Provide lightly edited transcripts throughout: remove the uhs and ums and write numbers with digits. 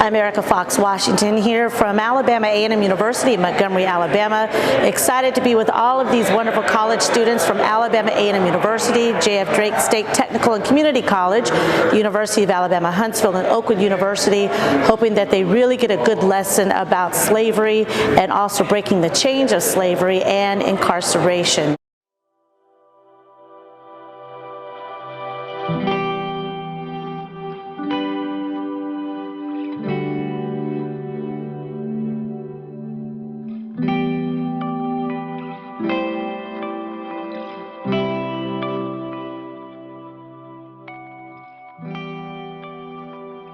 I'm Erica Fox Washington here from Alabama A&M University in Montgomery, Alabama. Excited to be with all of these wonderful college students from Alabama A&M University, J.F. Drake State Technical and Community College, University of Alabama Huntsville, and Oakwood University, hoping that they really get a good lesson about slavery and also breaking the chains of slavery and incarceration.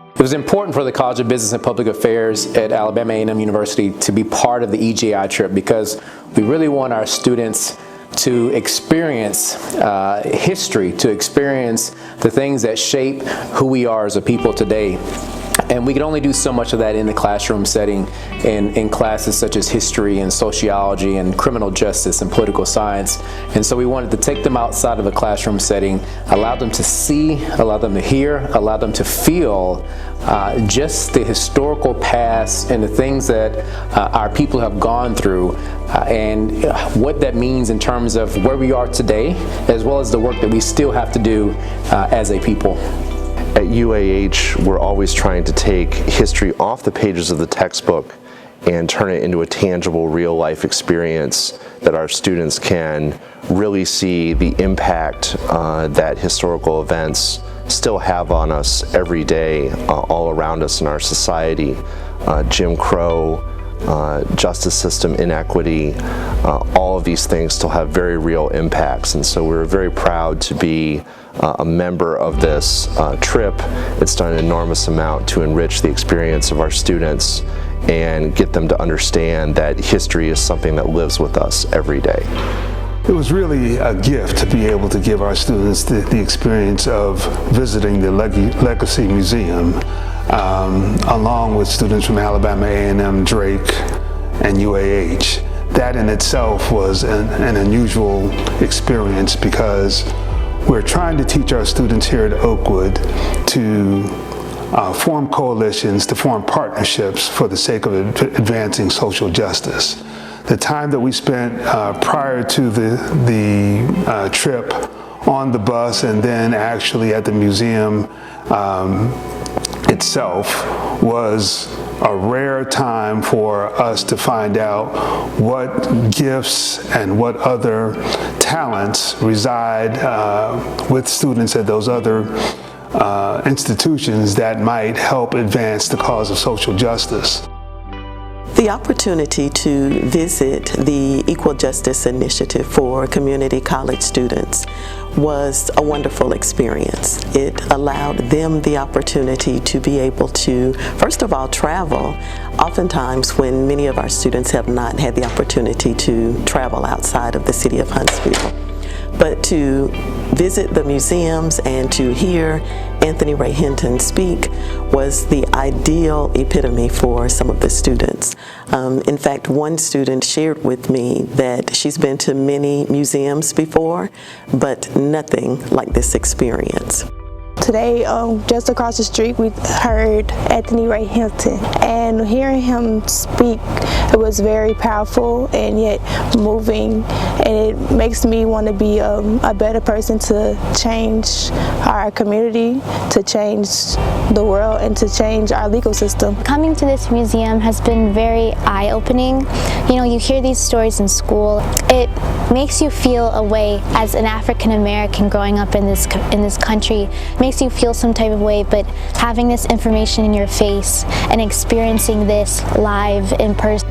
It was important for the College of Business and Public Affairs at Alabama A&M University to be part of the EJI trip because we really want our students to experience history, to experience the things that shape who we are as a people today. And we can only do so much of that in the classroom setting in classes such as history and sociology and criminal justice and political science. And so we wanted to take them outside of the classroom setting, allow them to see, allow them to hear, allow them to feel just the historical past and the things that our people have gone through and what that means in terms of where we are today, as well as the work that we still have to do as a people. At UAH, we're always trying to take history off the pages of the textbook and turn it into a tangible, real-life experience that our students can really see the impact that historical events still have on us every day, all around us in our society. Jim Crow, justice system inequity, all of these things still have very real impacts, and so we're very proud to be a member of this trip. It's done an enormous amount to enrich the experience of our students and get them to understand that history is something that lives with us every day. It was really a gift to be able to give our students the experience of visiting the Legacy Museum along with students from Alabama A&M, Drake, and UAH. That in itself was an unusual experience because we're trying to teach our students here at Oakwood to form coalitions, to form partnerships for the sake of advancing social justice. The time that we spent prior to the trip on the bus and then actually at the museum itself was a rare time for us to find out what gifts and what other talents reside with students at those other institutions that might help advance the cause of social justice. The opportunity to visit the Equal Justice Initiative for community college students was a wonderful experience. It allowed them the opportunity to be able to, first of all, travel, oftentimes when many of our students have not had the opportunity to travel outside of the city of Huntsville. But to visit the museums and to hear Anthony Ray Hinton speak was the ideal epitome for some of the students. In fact, one student shared with me that she's been to many museums before, but nothing like this experience. Today, just across the street, we heard Anthony Ray Hinton, and hearing him speak, it was very powerful and yet moving, and it makes me want to be a better person to change our community, to change the world, and to change our legal system. Coming to this museum has been very eye-opening. You know, you hear these stories in school. It makes you feel a way as an African American growing up in this country. Makes you feel some type of way, but having this information in your face and experiencing this live in person,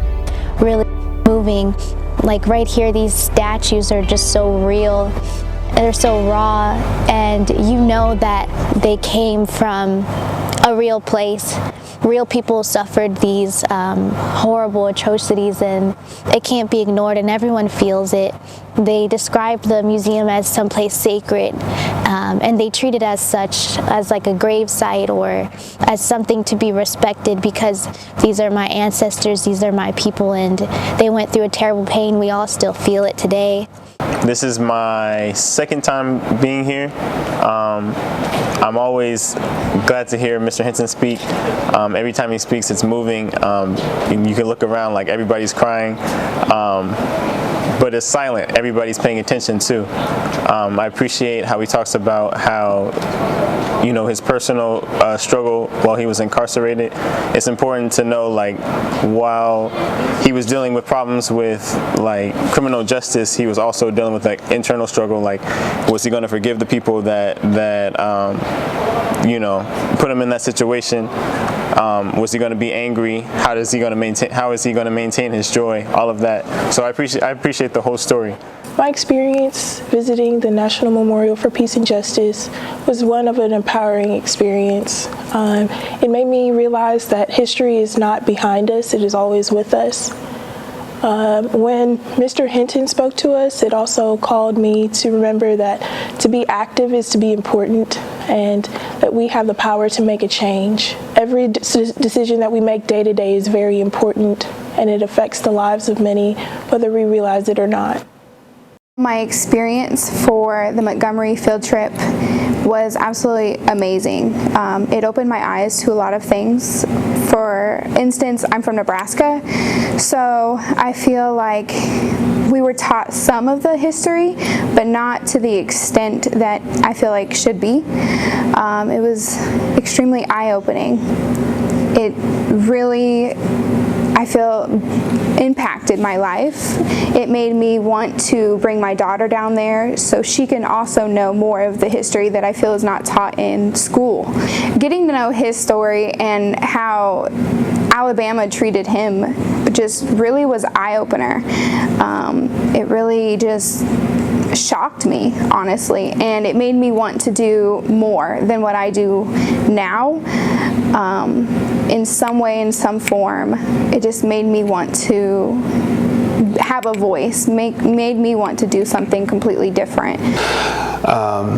really moving. Like right here, these statues are just so real. They're so raw, and you know that they came from a real place. Real people suffered these horrible atrocities, and it can't be ignored, and everyone feels it. They described the museum as someplace sacred, and they treat it as such, as like a grave site or as something to be respected, because these are my ancestors, these are my people, and they went through a terrible pain. We all still feel it today. This is my second time being here. I'm always glad to hear Mr. Hinton speak. Every time he speaks, it's moving. You can look around like everybody's crying. But it's silent. Everybody's paying attention too. I appreciate how he talks about how, his personal struggle while he was incarcerated. It's important to know, like, while he was dealing with problems with like criminal justice, he was also dealing with like internal struggle. Like, was he going to forgive the people that put him in that situation? Was he going to be angry? How is he going to maintain his joy? All of that. So I appreciate the whole story. My experience visiting the National Memorial for Peace and Justice was one of an empowering experience. It made me realize that history is not behind us, it is always with us. When Mr. Hinton spoke to us, it also called me to remember that to be active is to be important, and that we have the power to make a change. Every decision that we make day to day is very important, and it affects the lives of many, whether we realize it or not. My experience for the Montgomery field trip was absolutely amazing. It opened my eyes to a lot of things. For instance, I'm from Nebraska, so I feel like we were taught some of the history, but not to the extent that I feel like should be. It was extremely eye-opening. It really, I feel, impacted my life. It made me want to bring my daughter down there so she can also know more of the history that I feel is not taught in school. Getting to know his story and how Alabama treated him just really was eye-opener. It really just shocked me, honestly, and it made me want to do more than what I do now. In some way, in some form, it just made me want to have a voice, made me want to do something completely different.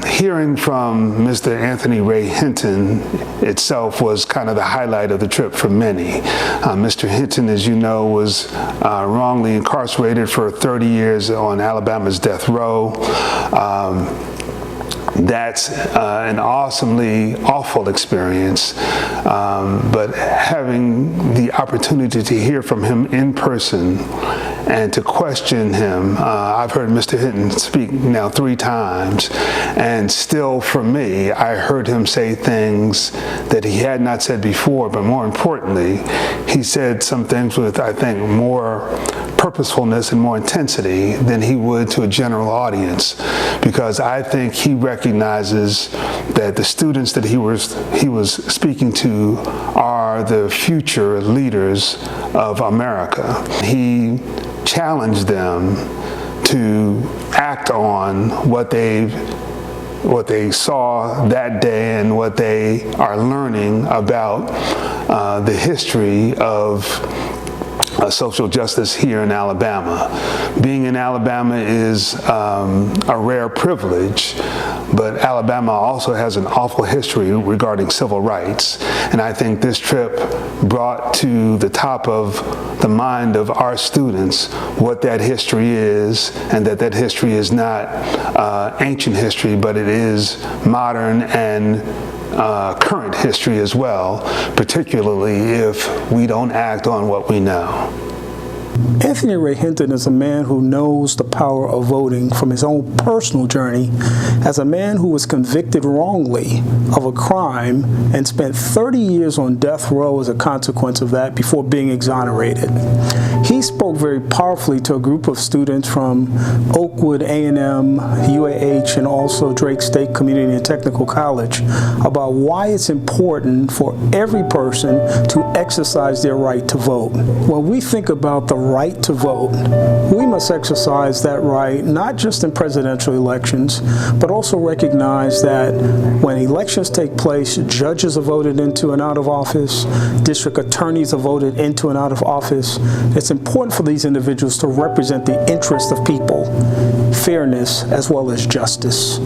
Hearing from Mr. Anthony Ray Hinton itself was kind of the highlight of the trip for many. Mr. Hinton, as you know, was wrongly incarcerated for 30 years on Alabama's death row. That's an awesomely awful experience, but having the opportunity to hear from him in person and to question him, I've heard Mr. Hinton speak now 3 times, and still for me, I heard him say things that he had not said before, but more importantly, he said some things with, I think, more purposefulness and more intensity than he would to a general audience, because I think he recognizes that the students that he was speaking to are the future leaders of America. He challenged them to act on what they saw that day and what they are learning about the history of social justice here in Alabama. Being in Alabama is a rare privilege, but Alabama also has an awful history regarding civil rights. And I think this trip brought to the top of the mind of our students what that history is, and that history is not ancient history, but it is modern and current history as well, particularly if we don't act on what we know. Anthony Ray Hinton is a man who knows the power of voting from his own personal journey as a man who was convicted wrongly of a crime and spent 30 years on death row as a consequence of that before being exonerated. He spoke very powerfully to a group of students from Oakwood A&M, UAH, and also Drake State Community and Technical College about why it's important for every person to exercise their right to vote. When we think about the right to vote, we must exercise that right not just in presidential elections, but also recognize that when elections take place, judges are voted into and out of office, district attorneys are voted into and out of office. It's important for these individuals to represent the interests of people, fairness as well as justice.